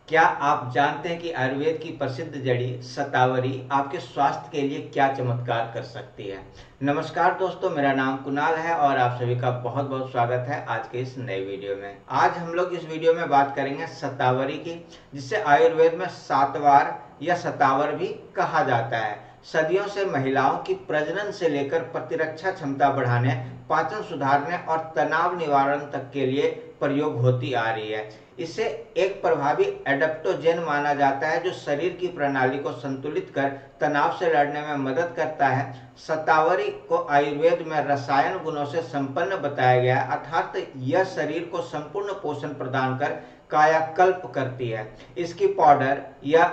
क्या आप जानते हैं कि आयुर्वेद की प्रसिद्ध जड़ी शतावरी आपके स्वास्थ्य के लिए क्या चमत्कार कर सकती है। नमस्कार दोस्तों, मेरा नाम कुणाल है और आप सभी का बहुत बहुत स्वागत है आज के इस नए वीडियो में। आज हम लोग इस वीडियो में बात करेंगे शतावरी की, जिसे आयुर्वेद में सातवार या शतावर भी कहा जाता है। सदियों से महिलाओं की प्रजनन से लेकर प्रतिरक्षा क्षमता बढ़ाने, पाचन सुधारने और तनाव निवारण तक के लिए प्रयोग होती आ रही है। इसे एक प्रभावी एडेप्टोजेन माना जाता है जो शरीर की प्रणाली को संतुलित कर तनाव से लड़ने में मदद करता है। शतावरी को आयुर्वेद में रसायन गुणों से संपन्न बताया गया है, अर्थात यह शरीर को संपूर्ण पोषण प्रदान कर कायाकल्प करती है। इसकी पाउडर या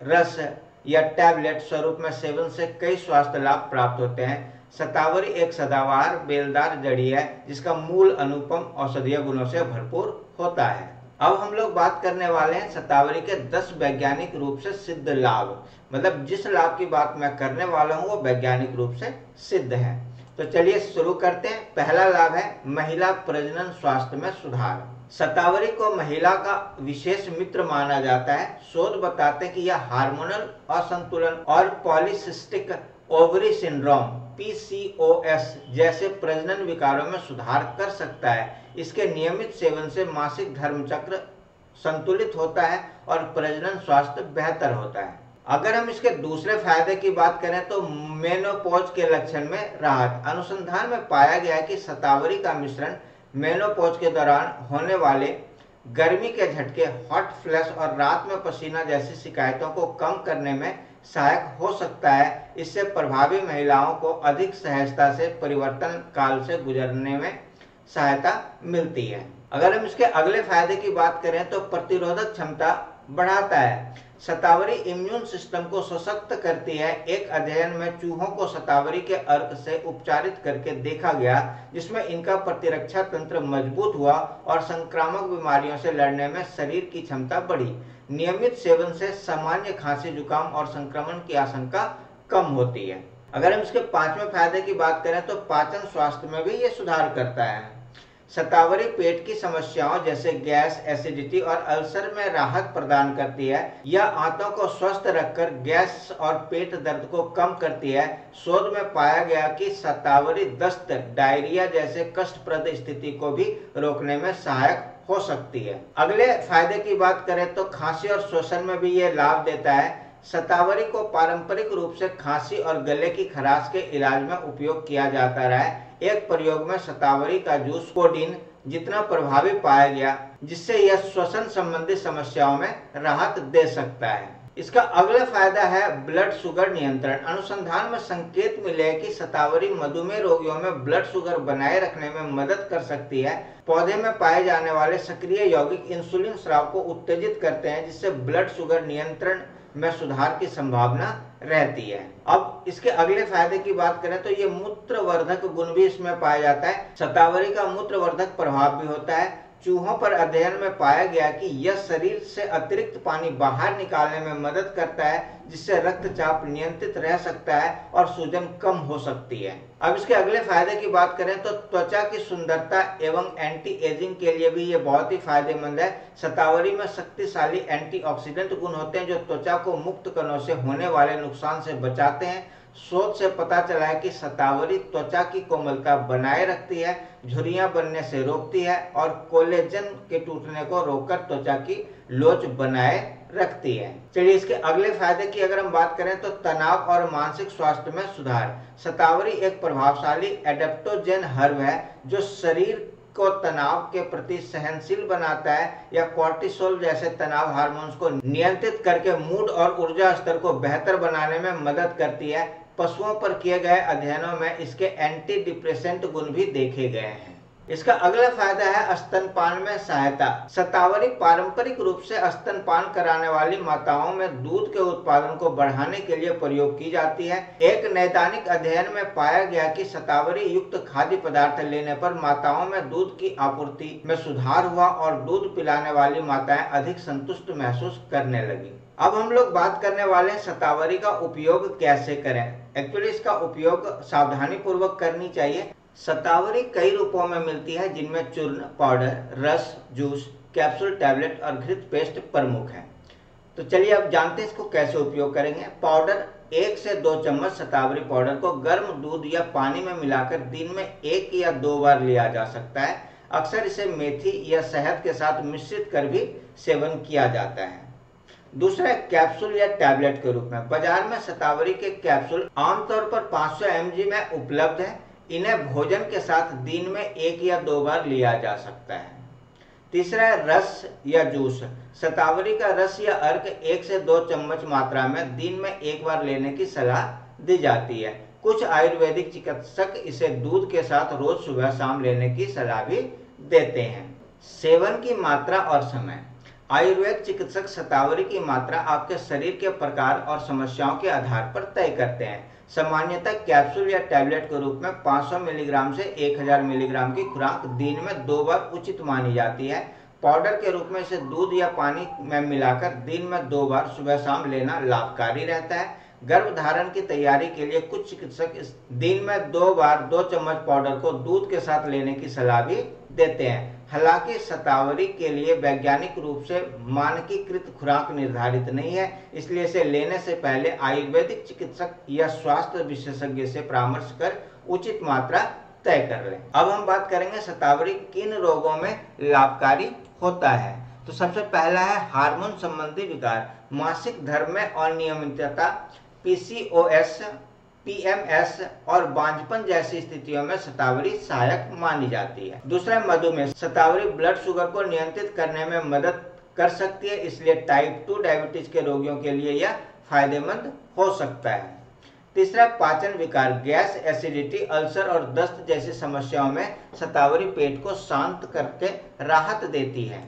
रस या टैबलेट स्वरूप में सेवन से कई स्वास्थ्य लाभ प्राप्त होते हैं। शतावरी एक सदाबहार बेलदार जड़ी है जिसका मूल अनुपम औषधीय गुणों से भरपूर होता है। अब हम लोग बात करने वाले हैं शतावरी के 10 वैज्ञानिक रूप से सिद्ध लाभ। मतलब जिस लाभ की बात मैं करने वाला हूँ वो वैज्ञानिक रूप से सिद्ध है। तो चलिए शुरू करते हैं। पहला लाभ है महिला प्रजनन स्वास्थ्य में सुधार। शतावरी को महिला का विशेष मित्र माना जाता है। शोध बताते हैं कि यह हार्मोनल असंतुलन और पॉलीसिस्टिक ओवरी सिंड्रोम PCOS जैसे प्रजनन विकारों में सुधार कर सकता है। इसके नियमित सेवन से मासिक धर्म चक्र संतुलित होता है और प्रजनन स्वास्थ्य बेहतर होता है। अगर हम इसके दूसरे फायदे की बात करें तो मेनोपॉज के लक्षण में राहत। अनुसंधान में पाया गया है कि शतावरी का मिश्रण मेनोपॉज के दौरान होने वाले गर्मी के झटके, हॉट फ्लैश और रात में पसीना जैसी शिकायतों को कम करने में सहायक हो सकता है। इससे प्रभावी महिलाओं को अधिक सहजता से परिवर्तन काल से गुजरने में सहायता मिलती है। अगर हम इसके अगले फायदे की बात करें तो प्रतिरोधक क्षमता बढ़ाता है। शतावरी इम्यून सिस्टम को सशक्त करती है। एक अध्ययन में चूहों को शतावरी के अर्क से उपचारित करके देखा गया, जिसमें इनका प्रतिरक्षा तंत्र मजबूत हुआ और संक्रामक बीमारियों से लड़ने में शरीर की क्षमता बढ़ी। नियमित सेवन से सामान्य खांसी, जुकाम और संक्रमण की आशंका कम होती है। अगर हम इसके 5वें फायदे की बात करें तो पाचन स्वास्थ्य में भी ये सुधार करता है। शतावरी पेट की समस्याओं जैसे गैस, एसिडिटी और अल्सर में राहत प्रदान करती है। यह आंतों को स्वस्थ रखकर गैस और पेट दर्द को कम करती है। शोध में पाया गया कि शतावरी दस्त, डायरिया जैसे कष्टप्रद स्थिति को भी रोकने में सहायक हो सकती है। अगले फायदे की बात करें तो खांसी और श्वसन में भी ये लाभ देता है। शतावरी को पारंपरिक रूप से खांसी और गले की खराश के इलाज में उपयोग किया जाता रहा है। एक प्रयोग में शतावरी का जूस कोडीन जितना प्रभावी पाया गया, जिससे यह श्वसन संबंधी समस्याओं में राहत दे सकता है। इसका अगला फायदा है ब्लड शुगर नियंत्रण। अनुसंधान में संकेत मिले कि शतावरी मधुमेह रोगियों में ब्लड शुगर बनाए रखने में मदद कर सकती है। पौधे में पाए जाने वाले सक्रिय यौगिक इंसुलिन स्राव को उत्तेजित करते हैं, जिससे ब्लड शुगर नियंत्रण में सुधार की संभावना रहती है। अब इसके अगले फायदे की बात करें तो ये मूत्रवर्धक गुण भी इसमें पाया जाता है। शतावरी का मूत्रवर्धक प्रभाव भी होता है। चूहों पर अध्ययन में पाया गया कि यह शरीर से अतिरिक्त पानी बाहर निकालने में मदद करता है, जिससे रक्तचाप नियंत्रित रह सकता है और सूजन कम हो सकती है। अब इसके अगले फायदे की बात करें तो त्वचा की सुंदरता एवं एंटी एजिंग के लिए भी ये बहुत ही फायदेमंद है। शतावरी में शक्तिशाली एंटीऑक्सीडेंट गुण होते हैं जो त्वचा को मुक्त कणों से होने वाले नुकसान से बचाते हैं। शोध से पता चला है कि शतावरी त्वचा की कोमलता बनाए रखती है, झुर्रियां बनने से रोकती है और कोलेजन के टूटने को रोककर त्वचा की लोच बनाए रखती है। चलिए इसके अगले फायदे की अगर हम बात करें तो तनाव और मानसिक स्वास्थ्य में सुधार। शतावरी एक प्रभावशाली एडेप्टोजेन हर्ब है जो शरीर को तनाव के प्रति सहनशील बनाता है या कॉर्टिसोल जैसे तनाव हार्मोन्स को नियंत्रित करके मूड और ऊर्जा स्तर को बेहतर बनाने में मदद करती है। पशुओं पर किए गए अध्ययनों में इसके एंटी डिप्रेसेंट गुण भी देखे गए हैं। इसका अगला फायदा है स्तनपान में सहायता। शतावरी पारंपरिक रूप से स्तनपान कराने वाली माताओं में दूध के उत्पादन को बढ़ाने के लिए प्रयोग की जाती है। एक नैदानिक अध्ययन में पाया गया कि शतावरी युक्त खाद्य पदार्थ लेने पर माताओं में दूध की आपूर्ति में सुधार हुआ और दूध पिलाने वाली माताएं अधिक संतुष्ट महसूस करने लगी। अब हम लोग बात करने वाले हैं शतावरी का उपयोग कैसे करें। एक्चुअली इसका उपयोग सावधानी पूर्वक करनी चाहिए। शतावरी कई रूपों में मिलती है, जिनमें चूर्ण, पाउडर, रस, जूस, कैप्सूल, टैबलेट और घृत पेस्ट प्रमुख हैं। तो चलिए अब जानते हैं इसको कैसे उपयोग करेंगे। पाउडर 1 से 2 चम्मच शतावरी पाउडर को गर्म दूध या पानी में मिलाकर दिन में 1 या 2 बार लिया जा सकता है। अक्सर इसे मेथी या शहद के साथ मिश्रित कर भी सेवन किया जाता है। दूसरा, कैप्सूल या टैबलेट के रूप में बाजार में शतावरी के कैप्सूल आमतौर पर 500 mg में उपलब्ध है। इन्हें भोजन के साथ दिन में 1 या 2 बार लिया जा सकता है। तीसरा है रस या जूस। शतावरी का रस या अर्क 1 से 2 चम्मच मात्रा में दिन में 1 बार लेने की सलाह दी जाती है। कुछ आयुर्वेदिक चिकित्सक इसे दूध के साथ रोज सुबह शाम लेने की सलाह भी देते हैं। सेवन की मात्रा और समय। आयुर्वेद चिकित्सक शतावरी की मात्रा आपके शरीर के प्रकार और समस्याओं के आधार पर तय करते हैं। सामान्यतः कैप्सूल या टैबलेट के रूप में 500 मिलीग्राम से 1000 मिलीग्राम की खुराक दिन में 2 बार उचित मानी जाती है। पाउडर के रूप में इसे दूध या पानी में मिलाकर दिन में 2 बार सुबह शाम लेना लाभकारी रहता है। गर्भधारण की तैयारी के लिए कुछ चिकित्सक इस दिन में 2 बार 2 चम्मच पाउडर को दूध के साथ लेने की सलाह भी देते हैं। हालांकि शतावरी के लिए वैज्ञानिक रूप से मानकीकृत खुराक निर्धारित नहीं है, इसलिए इसे लेने से पहले आयुर्वेदिक चिकित्सक या स्वास्थ्य विशेषज्ञ से परामर्श कर उचित मात्रा तय कर लें। अब हम बात करेंगे शतावरी किन रोगों में लाभकारी होता है। तो सबसे पहला है हार्मोन संबंधी विकार, मासिक धर्म में अनियमितता, PCOS, PMS और बांझपन जैसी स्थितियों में शतावरी सहायक मानी जाती है। दूसरा, मधुमेह। शतावरी ब्लड शुगर को नियंत्रित करने में मदद कर सकती है, इसलिए टाइप 2 डायबिटीज के रोगियों के लिए यह फायदेमंद हो सकता है। तीसरा, पाचन विकार, गैस, एसिडिटी, अल्सर और दस्त जैसी समस्याओं में शतावरी पेट को शांत करके राहत देती है।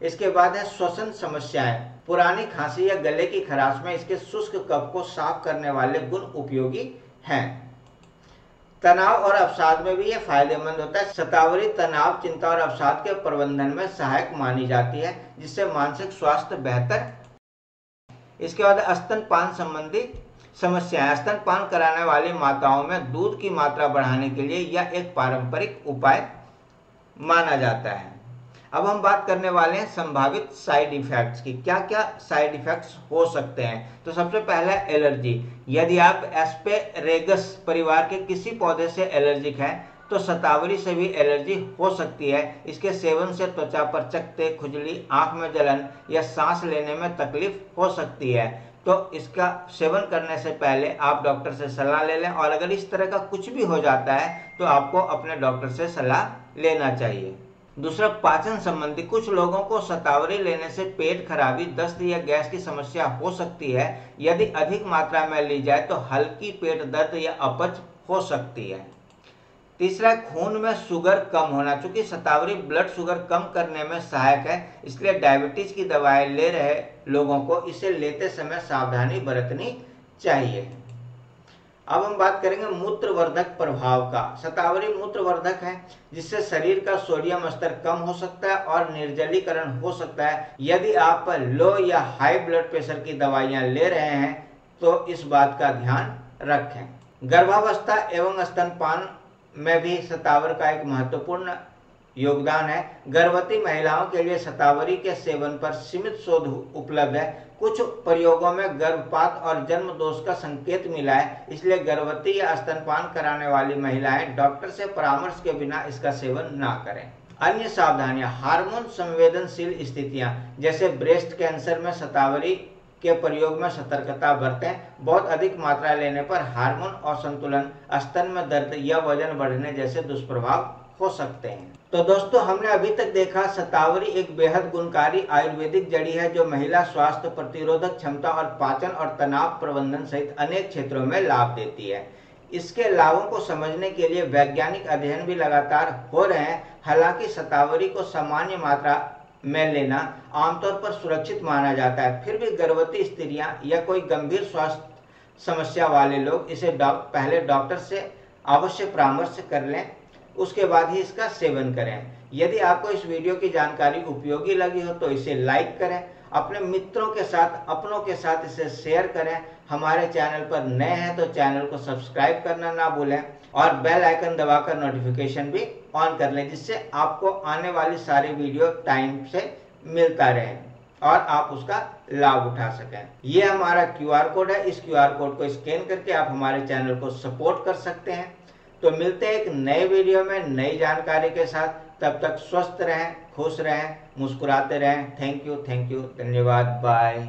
इसके बाद है श्वसन समस्याएं, पुरानी खांसी या गले की खराश में इसके शुष्क कफ को साफ करने वाले गुण उपयोगी हैं। तनाव और अवसाद में भी यह फायदेमंद होता है। शतावरी तनाव, चिंता और अवसाद के प्रबंधन में सहायक मानी जाती है, जिससे मानसिक स्वास्थ्य बेहतर। इसके बाद स्तनपान संबंधी समस्याएं, स्तनपान कराने वाली माताओं में दूध की मात्रा बढ़ाने के लिए यह एक पारंपरिक उपाय माना जाता है। अब हम बात करने वाले हैं संभावित साइड इफेक्ट्स की। क्या क्या साइड इफेक्ट्स हो सकते हैं। तो सबसे पहला एलर्जी। यदि आप एस्पेरेगस परिवार के किसी पौधे से एलर्जिक हैं तो शतावरी से भी एलर्जी हो सकती है। इसके सेवन से त्वचा पर चकत्ते, खुजली, आंख में जलन या सांस लेने में तकलीफ हो सकती है। तो इसका सेवन करने से पहले आप डॉक्टर से सलाह ले लें, और अगर इस तरह का कुछ भी हो जाता है तो आपको अपने डॉक्टर से सलाह लेना चाहिए। दूसरा, पाचन संबंधी। कुछ लोगों को शतावरी लेने से पेट खराबी, दस्त या गैस की समस्या हो सकती है। यदि अधिक मात्रा में ली जाए तो हल्की पेट दर्द या अपच हो सकती है। तीसरा, खून में शुगर कम होना। चूंकि शतावरी ब्लड शुगर कम करने में सहायक है, इसलिए डायबिटीज की दवाएं ले रहे लोगों को इसे लेते समय सावधानी बरतनी चाहिए। अब हम बात करेंगे मूत्रवर्धक प्रभाव का। शतावरी मूत्रवर्धक है, जिससे शरीर का सोडियम स्तर कम हो सकता है और निर्जलीकरण हो सकता है। यदि आप लो या हाई ब्लड प्रेशर की दवाइयां ले रहे हैं तो इस बात का ध्यान रखें। गर्भावस्था एवं स्तनपान में भी शतावरी का एक महत्वपूर्ण योगदान है। गर्भवती महिलाओं के लिए शतावरी के सेवन पर सीमित शोध उपलब्ध है। कुछ प्रयोगों में गर्भपात और जन्म दोष का संकेत मिला है, इसलिए गर्भवती या स्तनपान कराने वाली महिलाएं डॉक्टर से परामर्श के बिना इसका सेवन ना करें। अन्य सावधानियां, हार्मोन संवेदनशील स्थितियां जैसे ब्रेस्ट कैंसर में शतावरी के प्रयोग में सतर्कता बरतें। बहुत अधिक मात्रा लेने पर हार्मोन असंतुलन, स्तन में दर्द या वजन बढ़ने जैसे दुष्प्रभाव हो सकते हैं। तो दोस्तों, हमने अभी तक देखा शतावरी एक बेहद गुणकारी आयुर्वेदिक जड़ी है जो महिला स्वास्थ्य, प्रतिरोधक क्षमता और पाचन और तनाव प्रबंधन सहित अनेक क्षेत्रों में लाभ देती है। इसके लाभों को समझने के लिए वैज्ञानिक अध्ययन भी लगातार हो रहे हैं। हालांकि शतावरी को सामान्य मात्रा में लेना आमतौर पर सुरक्षित माना जाता है, फिर भी गर्भवती स्त्रियां या कोई गंभीर स्वास्थ्य समस्या वाले लोग इसे पहले डॉक्टर से अवश्य परामर्श कर लें, उसके बाद ही इसका सेवन करें। यदि आपको इस वीडियो की जानकारी उपयोगी लगी हो तो इसे लाइक करें, अपने मित्रों के साथ, अपनों के साथ इसे शेयर करें। हमारे चैनल पर नए हैं तो चैनल को सब्सक्राइब करना ना भूलें और बेल आइकन दबाकर नोटिफिकेशन भी ऑन कर लें, जिससे आपको आने वाली सारी वीडियो टाइम से मिलता रहे और आप उसका लाभ उठा सकें। ये हमारा QR कोड है, इस QR कोड को स्कैन करके आप हमारे चैनल को सपोर्ट कर सकते हैं। तो मिलते हैं एक नए वीडियो में नई जानकारी के साथ। तब तक स्वस्थ रहें, खुश रहें, मुस्कुराते रहें। थैंक यू, धन्यवाद, बाय।